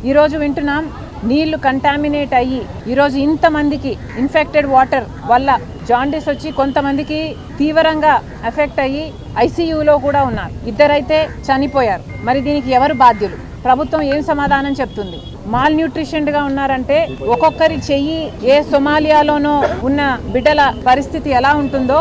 ఈరోజు వింటున్నాం నీళ్లు కంటామినేట్ అయ్యి ఈరోజు ఇంతమందికి ఇన్ఫెక్టెడ్ వాటర్ వల్ల జాండీస్ వచ్చి కొంతమందికి తీవ్రంగా ఎఫెక్ట్ అయ్యి ఐసీయూలో కూడా ఉన్నారు. ఇద్దరైతే చనిపోయారు. మరి దీనికి ఎవరు బాధ్యులు? ప్రభుత్వం ఏం సమాధానం చెప్తుంది? మాల్ న్యూట్రిషన్గా ఉన్నారంటే ఒక్కొక్కరి చెయ్యి ఏ సొమాలియాలోనో ఉన్న బిడ్డల పరిస్థితి ఎలా ఉంటుందో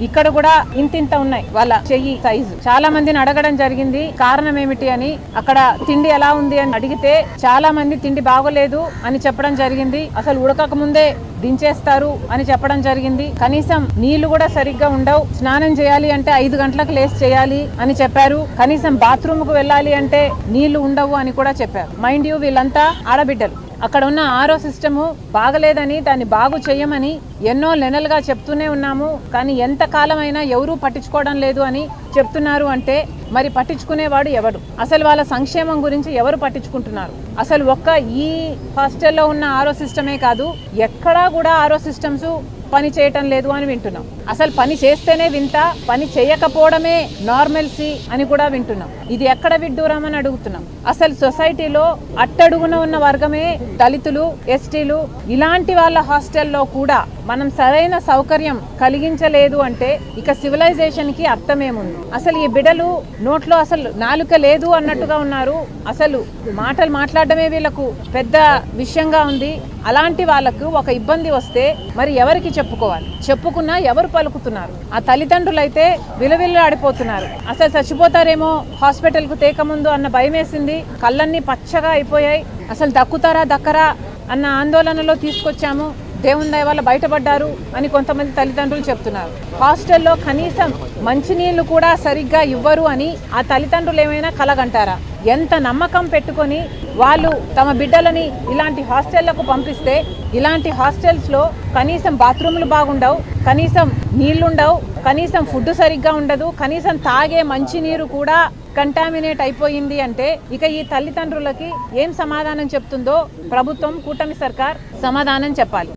ఇక్కడ కూడా ఇంతింత ఉన్నాయి వాళ్ళ చెయ్యి సైజు. చాలా మందిని అడగడం జరిగింది కారణం ఏమిటి అని. అక్కడ తిండి ఎలా ఉంది అని అడిగితే చాలా మంది తిండి బాగోలేదు అని చెప్పడం జరిగింది. అసలు ఉడకక ముందే దించేస్తారు అని చెప్పడం జరిగింది. కనీసం నీళ్లు కూడా సరిగ్గా ఉండవు. స్నానం చేయాలి అంటే 5 గంటలకు లేచి చేయాలి అని చెప్పారు. కనీసం బాత్రూమ్ కు వెళ్ళాలి అంటే నీళ్లు ఉండవు అని కూడా చెప్పారు. మైండ్ యూ, వీళ్ళంతా ఆడబిడ్డలు. అక్కడ ఉన్న ఆరో సిస్టము బాగలేదని దాన్ని బాగు చేయమని ఎన్నో నెలలుగా చెప్తూనే ఉన్నాము. కానీ ఎంత కాలమైనా ఎవరూ పట్టించుకోవడం లేదు అని చెప్తున్నారు. అంటే మరి పట్టించుకునేవాడు ఎవడు? అసలు వాళ్ళ సంక్షేమం గురించి ఎవరు పట్టించుకుంటున్నారు? అసలు ఒక్క ఈ హాస్టల్లో ఉన్న ఆరో సిస్టమే కాదు, ఎక్కడా కూడా ఆరో సిస్టమ్స్ పని చేయటం లేదు అని వింటున్నాం. అసలు పని చేస్తేనే వింత, పని చేయకపోవడమే నార్మల్సీ అని కూడా వింటున్నాం. ఇది ఎక్కడ విడ్డూరం అని అడుగుతున్నాం. అసలు సొసైటీలో అట్టడుగున ఉన్న వర్గమే దళితులు, ఎస్టీలు, ఇలాంటి వాళ్ళ హాస్టల్లో కూడా మనం సరైన సౌకర్యం కలిగించలేదు అంటే ఇక సివిలైజేషన్ కి అర్థమేముంది? అసలు ఈ బిడ్డలు నోట్లో అసలు నాలుక లేదు అన్నట్టుగా ఉన్నారు. అసలు మాటలు మాట్లాడడమే వీళ్ళకు పెద్ద విషయంగా ఉంది. అలాంటి వాళ్ళకు ఒక ఇబ్బంది వస్తే మరి ఎవరికి చెప్పుకోవాలి? చెప్పుకున్నా ఎవరు పలుకుతున్నారు? ఆ తల్లిదండ్రులు అయితే విలవిల్లాడిపోతున్నారు. అసలు చచ్చిపోతారేమో హాస్పిటల్ కు తేకముందు అన్న భయం వేసింది. కళ్ళన్నీ పచ్చగా అయిపోయాయి. అసలు దక్కుతారా దక్కరా అన్న ఆందోళనలో తీసుకొచ్చాము. దేవుని దయ వల్ల బయటపడ్డారు అని కొంతమంది తల్లిదండ్రులు చెప్తున్నారు. హాస్టల్లో కనీసం మంచినీళ్లు కూడా సరిగ్గా ఇవ్వరు అని ఆ తల్లిదండ్రులు ఏమైనా కలగంటారా? ఎంత నమ్మకం పెట్టుకొని వాళ్ళు తమ బిడ్డలని ఇలాంటి హాస్టళ్లకు పంపిస్తే ఇలాంటి హాస్టల్స్లో కనీసం బాత్రూములు బాగుండవు, కనీసం నీళ్లుండవు, కనీసం ఫుడ్ సరిగ్గా ఉండదు, కనీసం తాగే మంచినీరు కూడా కంటామినేట్ అయిపోయింది అంటే ఇక ఈ తల్లిదండ్రులకి ఏం సమాధానం చెప్తుందో ప్రభుత్వం, కూటమి సర్కార్ సమాధానం చెప్పాలి.